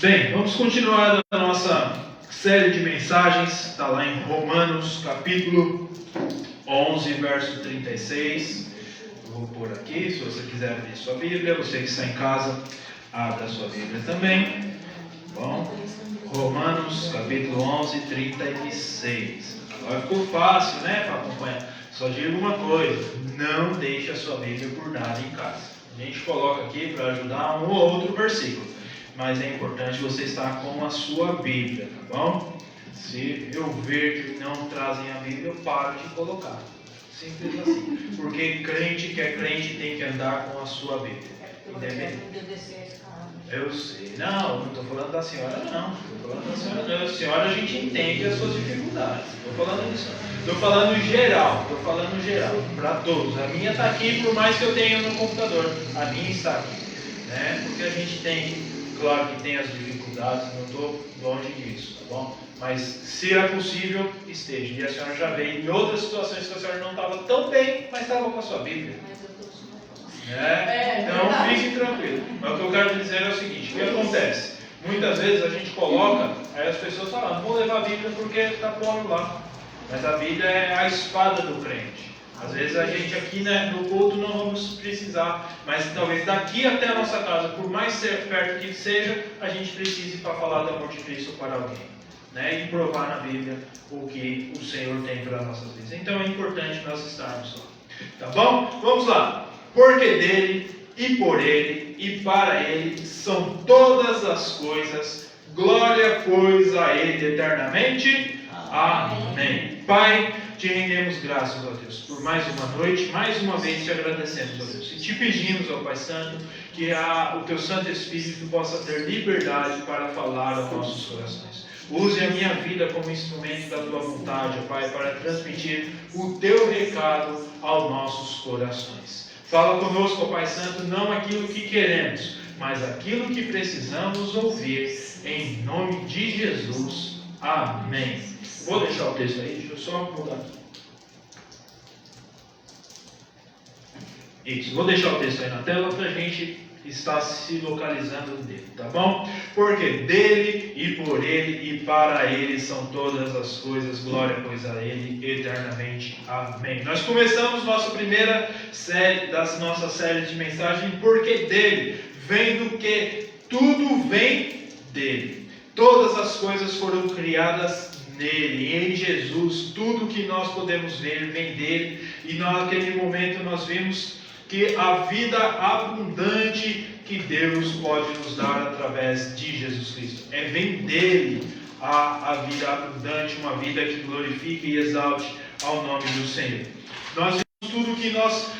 Bem, vamos continuar a nossa série de mensagens. Está lá em Romanos, capítulo 11, verso 36. Eu vou pôr aqui, se você quiser abrir sua Bíblia. Você que está em casa, abra sua Bíblia também. Bom, Romanos, capítulo 11, 36. Agora ficou fácil, né, para acompanhar. Só digo uma coisa: não deixe a sua Bíblia por nada em casa. A gente coloca aqui para ajudar um ou outro versículo, mas é importante você estar com a sua Bíblia, tá bom? Se eu ver que não trazem a Bíblia, eu paro de colocar. Simples assim. Porque crente que é crente tem que andar com a sua Bíblia. Eu sei. Não estou falando da senhora, não. Estou falando da senhora, não. A senhora, a gente entende as suas dificuldades. Estou falando disso. Estou falando geral. Estou falando geral. Para todos. A minha está aqui, por mais que eu tenha no computador. A minha está aqui. Né? Porque a gente tem. Claro que tem as dificuldades, não estou longe disso, tá bom? Mas se é possível, esteja. E a senhora já veio em outras situações que a senhora não estava tão bem, mas estava com a sua Bíblia. Então fique tranquilo. Mas o que eu quero dizer é o seguinte: o que acontece? Muitas vezes a gente coloca, aí as pessoas falam, vou levar a Bíblia porque está pondo lá. Mas a Bíblia é a espada do crente. Às vezes a gente aqui, né, no culto não vamos precisar, mas talvez daqui até a nossa casa, por mais perto que seja, a gente precise para falar do amor de Cristo para alguém, né, e provar na Bíblia o que o Senhor tem para as nossas vidas. Então é importante nós estarmos lá, tá bom? Vamos lá. Porque dele, e por ele, e para ele são todas as coisas, glória pois a ele eternamente. Amém. Pai, te rendemos graças, ó Deus, por mais uma noite, mais uma vez te agradecemos, ó Deus, e te pedimos, ó Pai Santo, que o teu Santo Espírito possa ter liberdade para falar aos nossos corações. Use a minha vida como instrumento da tua vontade, ó Pai, para transmitir o teu recado aos nossos corações. Fala conosco, ó Pai Santo, não aquilo que queremos, mas aquilo que precisamos ouvir, em nome de Jesus. Amém. Vou deixar o texto aí, deixa eu só mudar aqui. Isso, vou deixar o texto aí na tela para a gente estar se localizando dele, tá bom? Porque dele e por ele e para ele são todas as coisas, glória pois a ele eternamente. Amém. Nós começamos nossa primeira série, nossa série de mensagens, porque dele, vendo que tudo vem dele. Todas as coisas foram criadas nele, em Jesus. Tudo que nós podemos ver vem dele. E naquele momento nós vimos que a vida abundante que Deus pode nos dar através de Jesus Cristo. Vem dele a vida abundante, uma vida que glorifique e exalte ao nome do Senhor. Nós vimos tudo que nós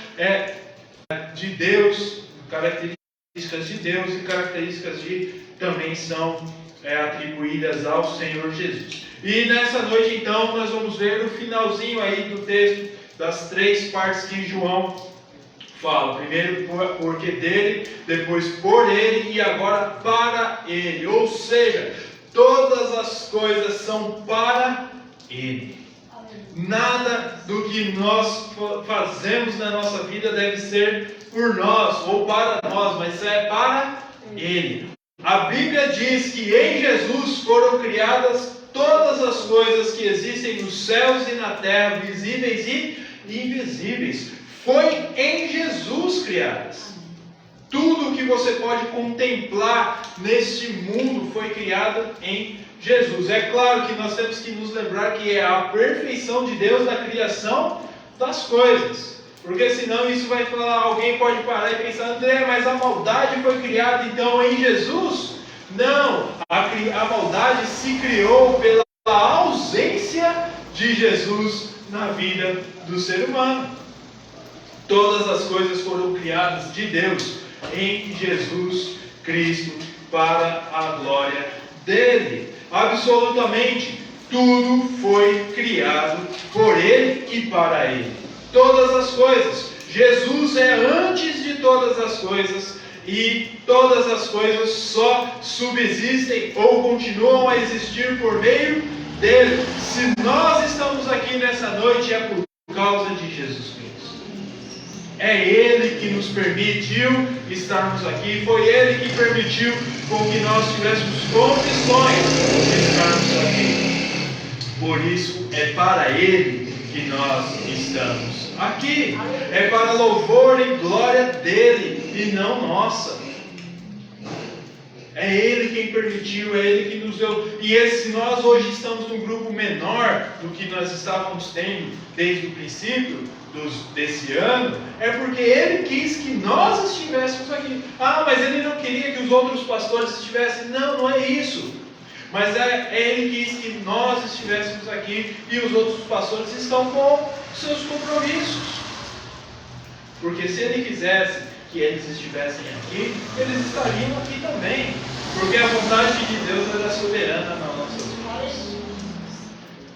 de Deus, características de Deus e características também são atribuídas ao Senhor Jesus. E nessa noite então nós vamos ver o finalzinho aí do texto, das três partes que João fala. Primeiro porque dele, depois por ele e agora para ele. Ou seja, todas as coisas são para ele. Nada do que nós fazemos na nossa vida deve ser por nós ou para nós, mas é para ele. A Bíblia diz que em Jesus foram criadas todas as coisas que existem nos céus e na terra, visíveis e invisíveis. Foi em Jesus criadas. Tudo que você pode contemplar neste mundo foi criado em Jesus. É claro que nós temos que nos lembrar que é a perfeição de Deus na criação das coisas. Porque senão isso vai falar, alguém pode parar e pensar, André, mas a maldade foi criada então em Jesus? Não, a maldade se criou pela ausência de Jesus na vida do ser humano. Todas as coisas foram criadas de Deus em Jesus Cristo para a glória dele. Absolutamente tudo foi criado por ele e para ele. Todas as coisas. Jesus é antes de todas as coisas e todas as coisas só subsistem ou continuam a existir por meio dele. Se nós estamos aqui nessa noite é por causa de Jesus Cristo. É Ele que nos permitiu estarmos aqui. Foi Ele que permitiu com que nós tivéssemos condições de estarmos aqui. Por isso, é para Ele que nós estamos aqui. É para louvor e glória dEle e não nossa. É Ele quem permitiu, é Ele que nos deu. E se nós hoje estamos num grupo menor do que nós estávamos tendo desde o princípio desse ano, é porque Ele quis que nós estivéssemos aqui. Ah, mas Ele não queria que os outros pastores estivessem. Não, não é isso. Mas Ele quis que nós estivéssemos aqui e os outros pastores estão com seus compromissos. Porque se Ele quisesse que eles estivessem aqui, eles estariam aqui também. Porque a vontade de Deus era soberana nas nossas vidas.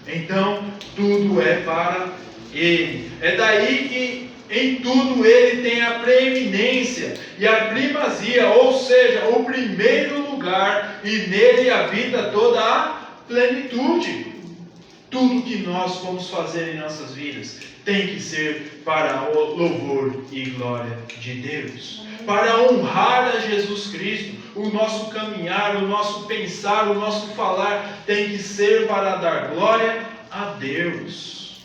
Então, tudo é para Ele. É daí que em tudo Ele tem a preeminência e a primazia, ou seja, o primeiro lugar, e nele habita toda a plenitude. Tudo que nós vamos fazer em nossas vidas tem que ser para o louvor e glória de Deus. Para honrar a Jesus Cristo, o nosso caminhar, o nosso pensar, o nosso falar tem que ser para dar glória a Deus.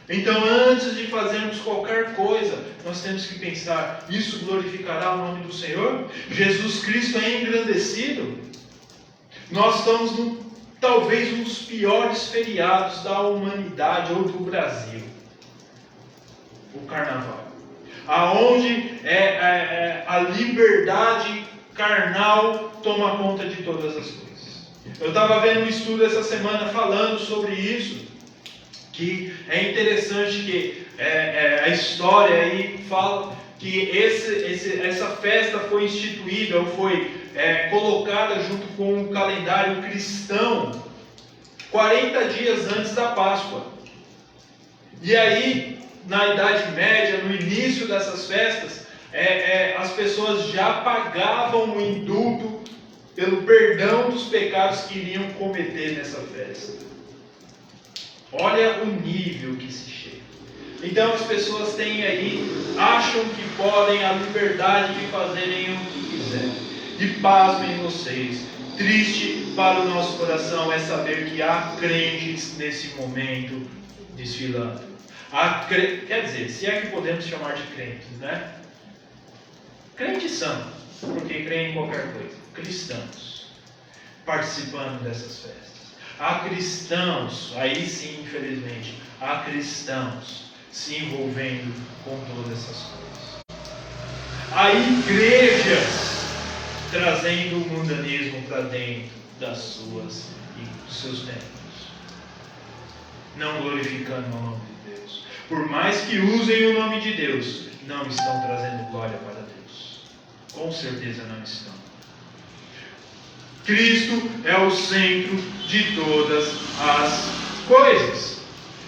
Então, antes de fazermos qualquer coisa, nós temos que pensar: isso glorificará o nome do Senhor? Jesus Cristo é engrandecido? Nós estamos talvez um dos piores feriados da humanidade ou do Brasil, o Carnaval, aonde a liberdade carnal toma conta de todas as coisas. Eu estava vendo um estudo essa semana falando sobre isso, que é interessante que a história aí fala que essa festa foi instituída ou foi colocada junto com o calendário cristão 40 dias antes da Páscoa. E aí, na Idade Média, no início dessas festas, as pessoas já pagavam o indulto pelo perdão dos pecados que iriam cometer nessa festa. Olha o nível que se chega. Então as pessoas têm aí, acham que podem a liberdade de fazerem o que quiserem. E pasmem vocês, triste para o nosso coração é saber que há crentes nesse momento desfilando. Quer dizer, se é que podemos chamar de crentes, né? Crentes são, porque creem em qualquer coisa. Cristãos, participando dessas festas. Há cristãos, aí sim, infelizmente, há cristãos se envolvendo com todas essas coisas. Há igrejas trazendo o mundanismo para dentro das suas e dos seus templos, não glorificando o nome de Deus. Por mais que usem o nome de Deus, não estão trazendo glória para Deus. Com certeza não estão. Cristo é o centro de todas as coisas.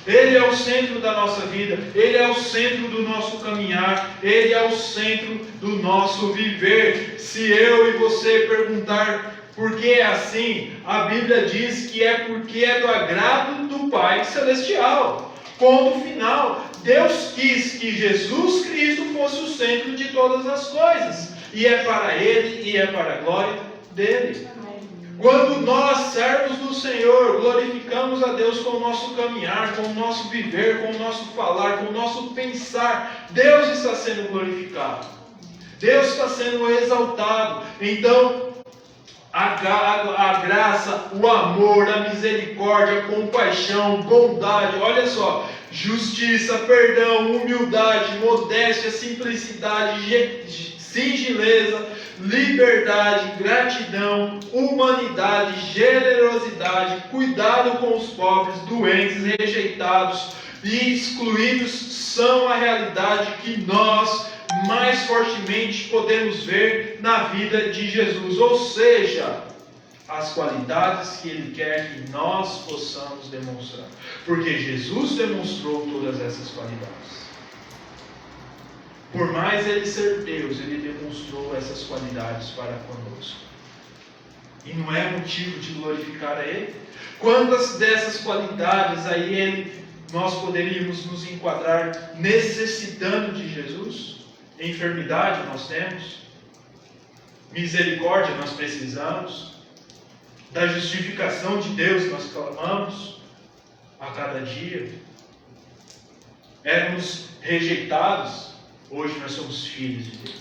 Ele é o centro da nossa vida, Ele é o centro do nosso caminhar, Ele é o centro do nosso viver. Se eu e você perguntar por que é assim, a Bíblia diz que é porque é do agrado do Pai Celestial. Ponto final. Deus quis que Jesus Cristo fosse o centro de todas as coisas, e é para Ele e é para a glória dEle. Quando nós, servos do Senhor, glorificamos a Deus com o nosso caminhar, com o nosso viver, com o nosso falar, com o nosso pensar, Deus está sendo glorificado. Deus está sendo exaltado. Então, a graça, o amor, a misericórdia, a compaixão, bondade, olha só, justiça, perdão, humildade, modéstia, simplicidade, singeleza, liberdade, gratidão, humanidade, generosidade, cuidado com os pobres, doentes, rejeitados e excluídos são a realidade que nós mais fortemente podemos ver na vida de Jesus. Ou seja, as qualidades que Ele quer que nós possamos demonstrar. Porque Jesus demonstrou todas essas qualidades. Por mais Ele ser Deus, Ele demonstrou essas qualidades para conosco. E não é motivo de glorificar a Ele? Quantas dessas qualidades aí Ele nós poderíamos nos enquadrar necessitando de Jesus? Enfermidade nós temos, misericórdia nós precisamos, da justificação de Deus nós clamamos a cada dia. Éramos rejeitados, hoje nós somos filhos de Deus.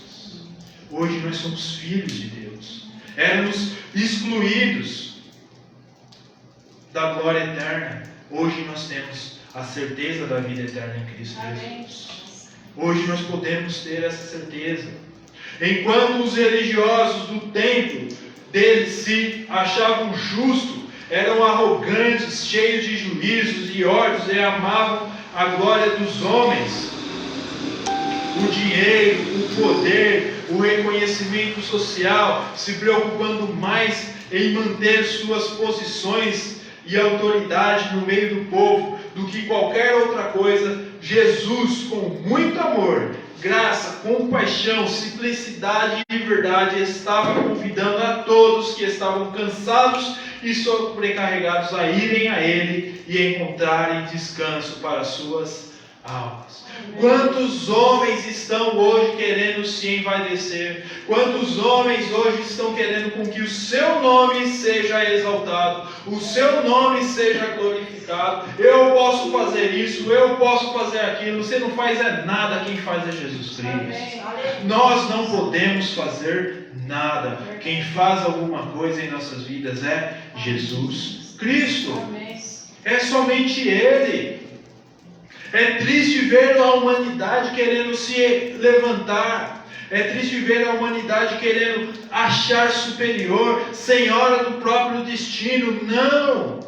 Hoje nós somos filhos de Deus. Éramos excluídos da glória eterna, hoje nós temos a certeza da vida eterna em Cristo Jesus. Hoje nós podemos ter essa certeza. Enquanto os religiosos do templo deles se achavam justos, eram arrogantes, cheios de juízos e ódios e amavam a glória dos homens, o dinheiro, o poder, o reconhecimento social, se preocupando mais em manter suas posições e autoridade no meio do povo do que qualquer outra coisa, Jesus, com muito amor, graça, compaixão, simplicidade e verdade, estava convidando a todos que estavam cansados e sobrecarregados a irem a Ele e encontrarem descanso para suas almas. Quantos homens estão hoje querendo se envaidecer? Quantos homens hoje estão querendo com que o seu nome seja exaltado, o seu nome seja glorificado? Eu posso fazer isso, eu posso fazer aquilo. Você não faz nada, quem faz é Jesus Cristo. Nós não podemos fazer nada. Quem faz alguma coisa em nossas vidas é Jesus Cristo. É somente Ele. É triste ver a humanidade querendo se levantar. É triste ver a humanidade querendo achar superior, senhora do próprio destino. Não!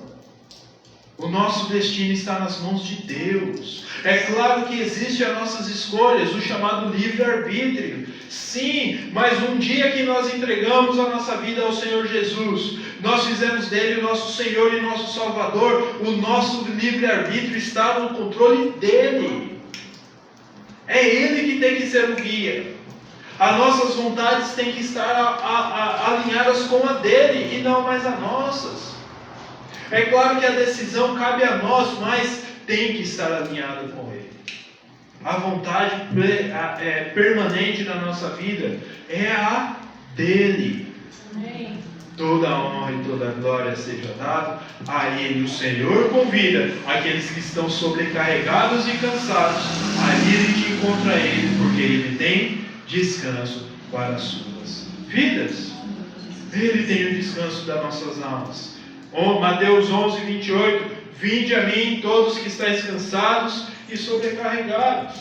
O nosso destino está nas mãos de Deus. É claro que existem as nossas escolhas, o chamado livre-arbítrio. Sim, mas um dia que nós entregamos a nossa vida ao Senhor Jesus, nós fizemos dele o nosso Senhor e nosso Salvador, o nosso livre-arbítrio está no controle dele. É ele que tem que ser o guia. As nossas vontades têm que estar alinhadas com a dele e não mais as nossas. É claro que a decisão cabe a nós, mas tem que estar alinhada com Ele. A vontade permanente na nossa vida é a dele. Amém. Toda a honra e toda a glória seja dada a Ele. O Senhor convida aqueles que estão sobrecarregados e cansados a irem de encontro a Ele, porque Ele tem descanso para as suas vidas. Ele tem o descanso das nossas almas. Mateus 11, 28, vinde a mim todos que estáis cansados e sobrecarregados.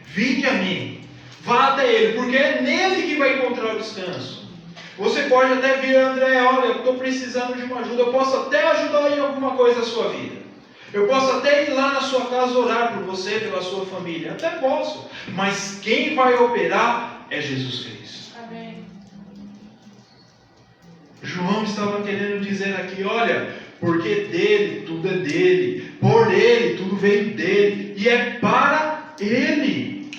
Vinde a mim, vá até Ele, porque é nele que vai encontrar o descanso. Você pode até vir, André, olha, eu estou precisando de uma ajuda, eu posso até ajudar em alguma coisa na sua vida. Eu posso até ir lá na sua casa orar por você, pela sua família, até posso. Mas quem vai operar é Jesus Cristo. Amém. João estava querendo dizer aqui, olha, porque dele, tudo é dele, por ele, tudo veio dele, e é para ele.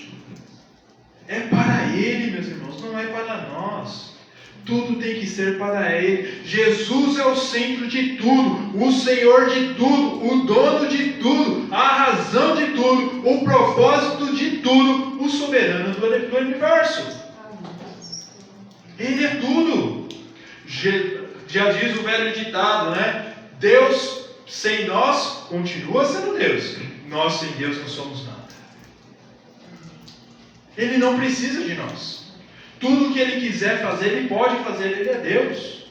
É para ele, meus irmãos, não é para nós. Tudo tem que ser para Ele. Jesus é o centro de tudo, o Senhor de tudo, o dono de tudo, a razão de tudo, o propósito de tudo, o soberano do universo. Ele é tudo. Já diz o velho ditado, né? Deus sem nós continua sendo Deus. Nós sem Deus não somos nada. Ele não precisa de nós. Tudo que Ele quiser fazer, Ele pode fazer, Ele é Deus.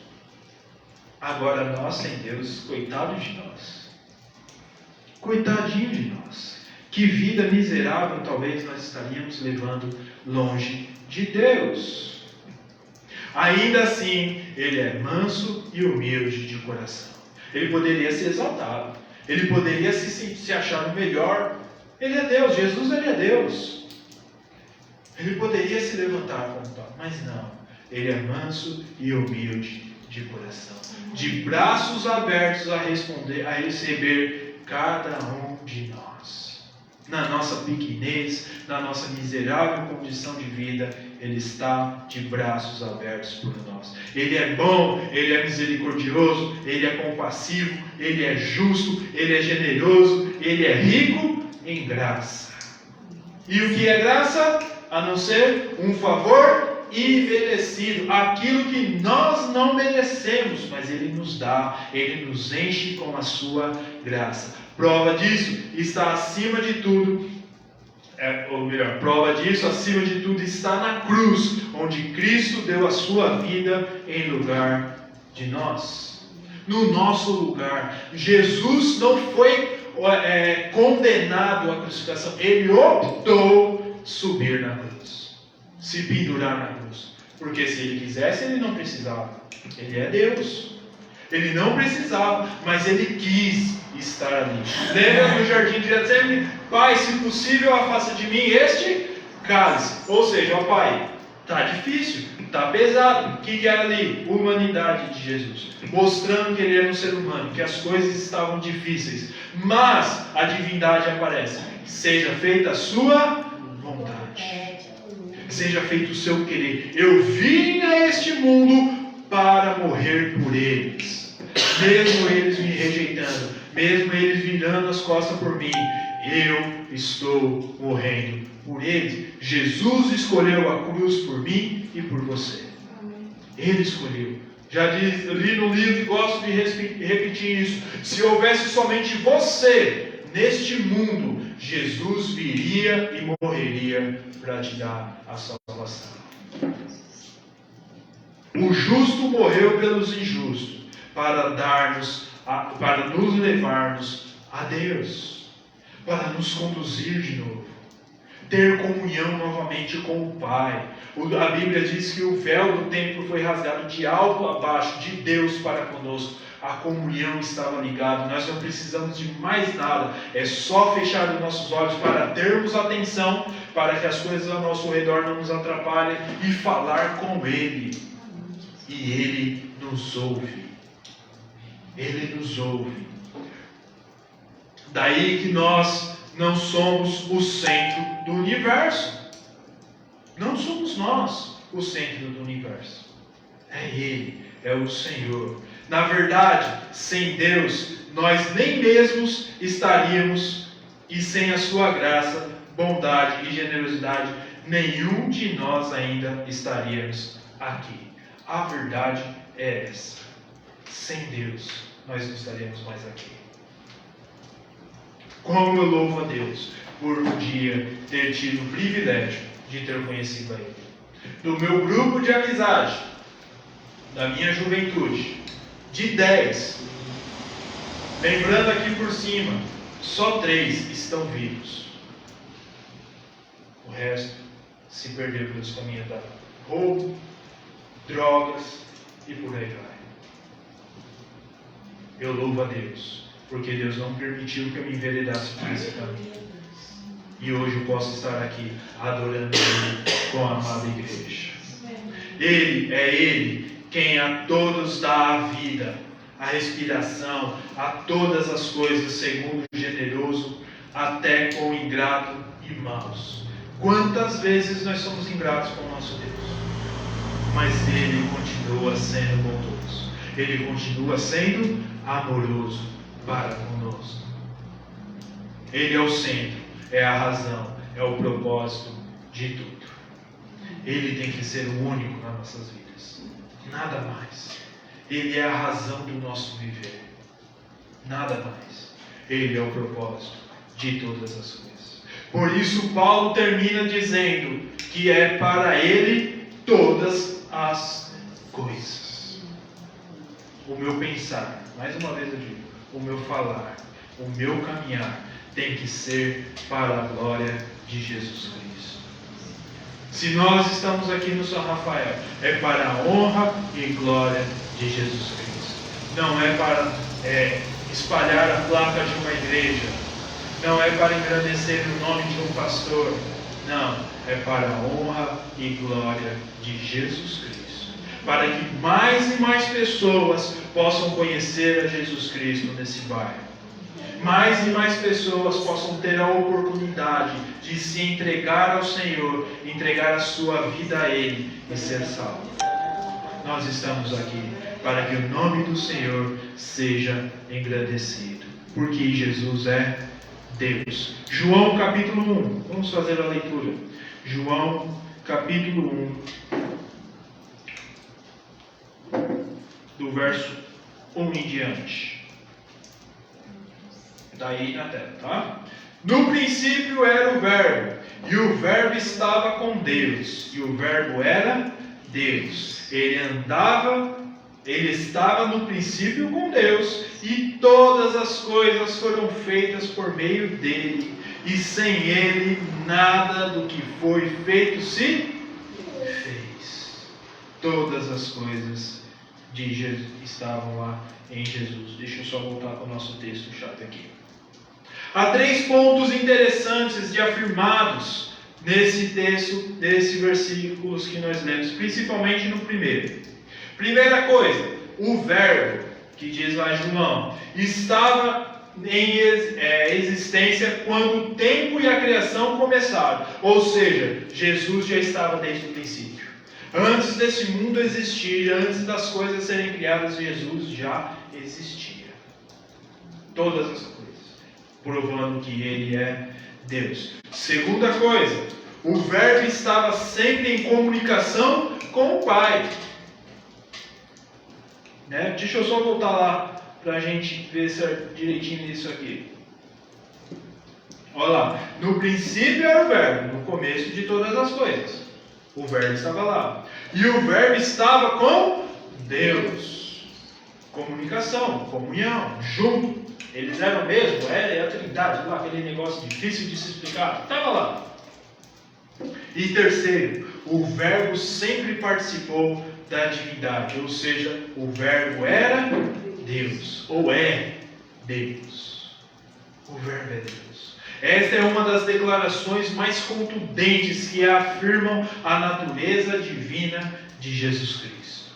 Agora nós sem Deus, coitado de nós. Coitadinho de nós. Que vida miserável talvez nós estaríamos levando longe de Deus. Ainda assim, Ele é manso e humilde de coração. Ele poderia ser exaltado. Ele poderia se achar o melhor. Ele é Deus, Jesus Ele é Deus. Ele poderia se levantar como tal, mas não. Ele é manso e humilde de coração, de braços abertos a receber cada um de nós. Na nossa pequenez, na nossa miserável condição de vida, Ele está de braços abertos por nós. Ele é bom, Ele é misericordioso, Ele é compassivo, Ele é justo, Ele é generoso, Ele é rico em graça. E o que é graça? A não ser um favor imerecido, aquilo que nós não merecemos, mas Ele nos dá, Ele nos enche com a sua graça. Prova disso está acima de tudo, ou melhor, prova disso acima de tudo está na cruz, onde Cristo deu a sua vida em lugar de nós, no nosso lugar. Jesus não foi condenado à crucificação, Ele optou subir na cruz, se pendurar na cruz, porque se Ele quisesse, Ele não precisava. Ele é Deus, Ele não precisava, mas Ele quis estar ali. Lembra no jardim de Getsemane? Pai, se possível, afasta de mim este cálice. Ou seja, ó Pai, está difícil, está pesado. O que era ali? Humanidade de Jesus, mostrando que Ele era um ser humano, que as coisas estavam difíceis, mas a divindade aparece. Seja feita a sua vontade, seja feito o seu querer. Eu vim a este mundo para morrer por eles, mesmo eles me rejeitando, mesmo eles virando as costas por mim, eu estou morrendo por eles. Jesus escolheu a cruz por mim e por você. Ele escolheu. Já li no livro e gosto de repetir isso. Se houvesse somente você neste mundo, Jesus viria e morreria para te dar a salvação. O justo morreu pelos injustos para nos levarmos a Deus, para nos conduzir de novo, ter comunhão novamente com o Pai. A Bíblia diz que o véu do templo foi rasgado de alto a baixo, de Deus para conosco. A comunhão estava ligada, nós não precisamos de mais nada, é só fechar os nossos olhos para termos atenção, para que as coisas ao nosso redor não nos atrapalhem, e falar com Ele, e Ele nos ouve. Ele nos ouve. Daí que nós não somos o centro do universo. Não somos nós o centro do universo. É Ele, é o Senhor. Na verdade, sem Deus, nós nem mesmos estaríamos, e sem a sua graça, bondade e generosidade, nenhum de nós ainda estaríamos aqui. A verdade é essa. Sem Deus, nós não estaremos mais aqui. Como eu louvo a Deus por um dia ter tido o privilégio de ter conhecido a Ele. Do meu grupo de amizade, da minha juventude, de 10, lembrando aqui por cima, só 3 estão vivos. O resto se perdeu pelos caminhos da roubo, drogas e por aí vai. Eu louvo a Deus, porque Deus não permitiu que eu me enveredasse por esse caminho. E hoje eu posso estar aqui adorando Ele com a amada igreja. Ele quem a todos dá a vida, a respiração, a todas as coisas segundo o generoso, até com o ingrato e maus. Quantas vezes nós somos ingratos com o nosso Deus? Mas Ele continua sendo bondoso. Ele continua sendo amoroso para conosco. Ele é o centro, é a razão, é o propósito de tudo. Ele tem que ser o único nas nossas vidas. Nada mais. Ele é a razão do nosso viver. Nada mais. Ele é o propósito de todas as coisas. Por isso Paulo termina dizendo que é para Ele todas as coisas. O meu pensar, mais uma vez eu digo, o meu falar, o meu caminhar tem que ser para a glória de Jesus Cristo. Se nós estamos aqui no São Rafael, é para a honra e glória de Jesus Cristo. Não é para espalhar a placa de uma igreja. Não é para engrandecer o nome de um pastor. Não, é para a honra e glória de Jesus Cristo. Para que mais e mais pessoas possam conhecer a Jesus Cristo nesse bairro. mais e mais pessoas possam ter a oportunidade de se entregar ao Senhor, entregar a sua vida a Ele e ser salvo. Nós estamos aqui para que o nome do Senhor seja engrandecido, porque Jesus é Deus. João capítulo 1, vamos fazer a leitura. João capítulo 1, do verso 1 em diante. Está aí na tela, tá? No princípio era o Verbo, e o Verbo estava com Deus, e o Verbo era Deus. Ele estava no princípio com Deus, e todas as coisas foram feitas por meio dele, e sem ele nada do que foi feito se fez. Todas as coisas de Jesus estavam lá em Jesus. Deixa eu só voltar para o nosso texto chato aqui. Há 3 pontos interessantes de afirmados nesse texto, nesses versículos que nós lemos, principalmente no primeiro. Primeira coisa, o Verbo, que diz lá em João, estava em existência quando o tempo e a criação começaram. Ou seja, Jesus já estava desde o princípio. Antes desse mundo existir, antes das coisas serem criadas, Jesus já existia. Todas as coisas, provando que Ele é Deus. Segunda coisa, o Verbo estava sempre em comunicação com o Pai. Deixa eu só voltar lá para a gente ver direitinho isso aqui. Olha lá, no princípio era o Verbo, no começo de todas as coisas. O Verbo estava lá. E o Verbo estava com Deus. Comunicação, comunhão, junto. Eles eram mesmo, é a Trindade, lá, aquele negócio difícil de se explicar. Estava lá. E terceiro, o Verbo sempre participou da divindade, ou seja, o Verbo era Deus, ou é Deus. O Verbo é Deus. Esta é uma das declarações mais contundentes que afirmam a natureza divina de Jesus Cristo.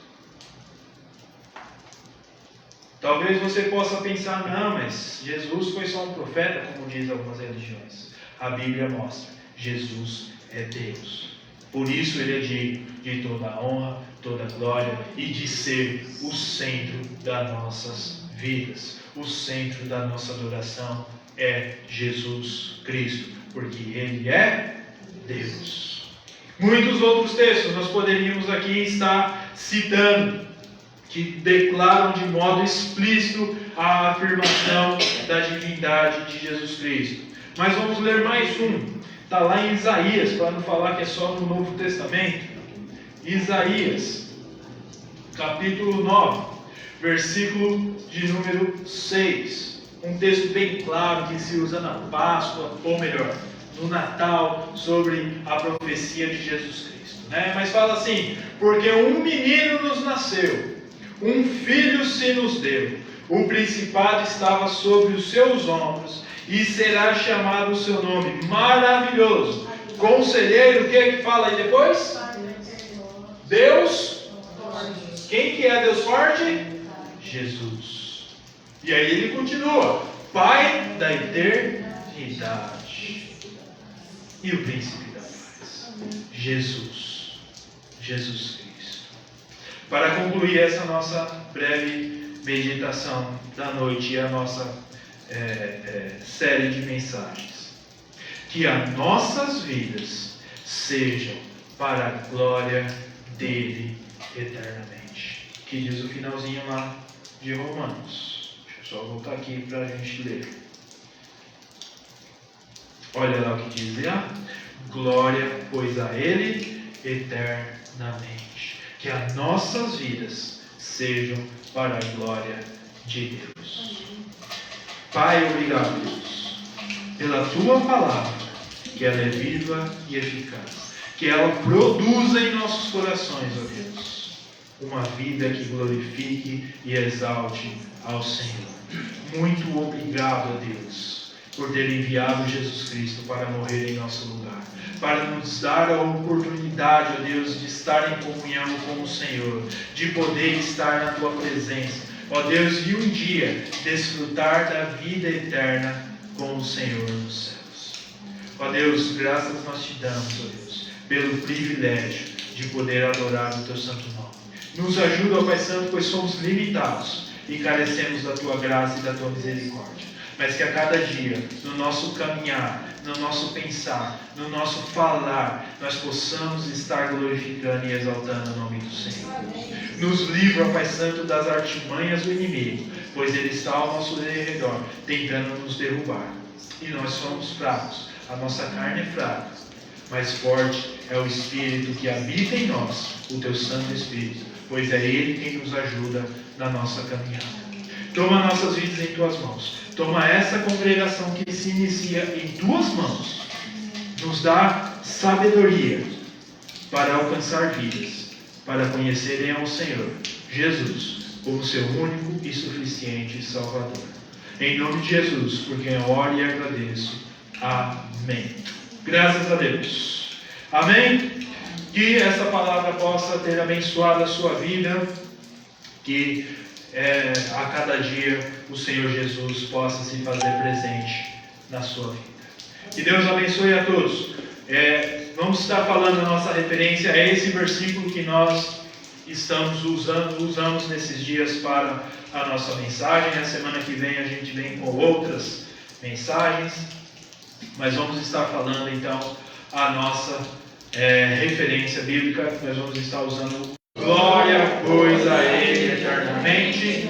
Talvez você possa pensar, não, mas Jesus foi só um profeta, como diz algumas religiões. A Bíblia mostra, Jesus é Deus. Por isso Ele é digno de toda a honra, toda a glória e de ser o centro das nossas vidas. O centro da nossa adoração é Jesus Cristo, porque Ele é Deus. Muitos outros textos nós poderíamos aqui estar citando, que declaram de modo explícito a afirmação da divindade de Jesus Cristo. Mas vamos ler mais um. Está lá em Isaías, para não falar que é só no Novo Testamento. Isaías, capítulo 9, versículo de número 6. Um texto bem claro que se usa na Páscoa, ou melhor, no Natal, sobre a profecia de Jesus Cristo. Mas fala assim: porque um menino nos nasceu, um filho se nos deu, o principado estava sobre os seus ombros, e será chamado o seu nome maravilhoso, conselheiro. O que fala aí depois? Deus. Quem que é Deus forte? Jesus. E aí ele continua: Pai da eternidade e o príncipe da paz. Jesus Cristo. Para concluir essa nossa breve meditação da noite e a nossa série de mensagens, que as nossas vidas sejam para a glória dele eternamente, que diz o finalzinho lá de Romanos. Deixa eu só voltar aqui para a gente ler. Olha lá o que diz lá: glória pois a ele eternamente, que as nossas vidas sejam para a glória de Deus. Pai, obrigado, Deus, pela Tua palavra, que ela é viva e eficaz, que ela produza em nossos corações, ó Deus, uma vida que glorifique e exalte ao Senhor. Muito obrigado, ó Deus, por ter enviado Jesus Cristo para morrer em nosso lugar, para nos dar a oportunidade, ó Deus, de estar em comunhão com o Senhor, de poder estar na Tua presença, ó Deus, e um dia desfrutar da vida eterna com o Senhor nos céus. Ó Deus, graças nós te damos, ó Deus, pelo privilégio de poder adorar o teu santo nome. Nos ajuda, ó Pai Santo, pois somos limitados e carecemos da tua graça e da tua misericórdia. Mas que a cada dia, no nosso caminhar, no nosso pensar, no nosso falar, nós possamos estar glorificando e exaltando o nome do Senhor. Nos livra, ó Pai Santo, das artimanhas do inimigo, pois ele está ao nosso redor, tentando nos derrubar. E nós somos fracos, a nossa carne é fraca, mas forte é o Espírito que habita em nós, o teu Santo Espírito, pois é Ele quem nos ajuda na nossa caminhada. Toma nossas vidas em tuas mãos. Toma essa congregação que se inicia em tuas mãos. Nos dá sabedoria para alcançar vidas, para conhecerem ao Senhor Jesus como seu único e suficiente Salvador. Em nome de Jesus, por quem eu oro e agradeço. Amém. Graças a Deus. Amém? Que essa palavra possa ter abençoado a sua vida. Que a cada dia o Senhor Jesus possa se fazer presente na sua vida. Que Deus abençoe a todos. Vamos estar falando, a nossa referência é esse versículo que nós usamos nesses dias para a nossa mensagem. A semana que vem a gente vem com outras mensagens, mas vamos estar falando então a nossa referência bíblica. Nós vamos estar usando glória, pois a Ele eternamente.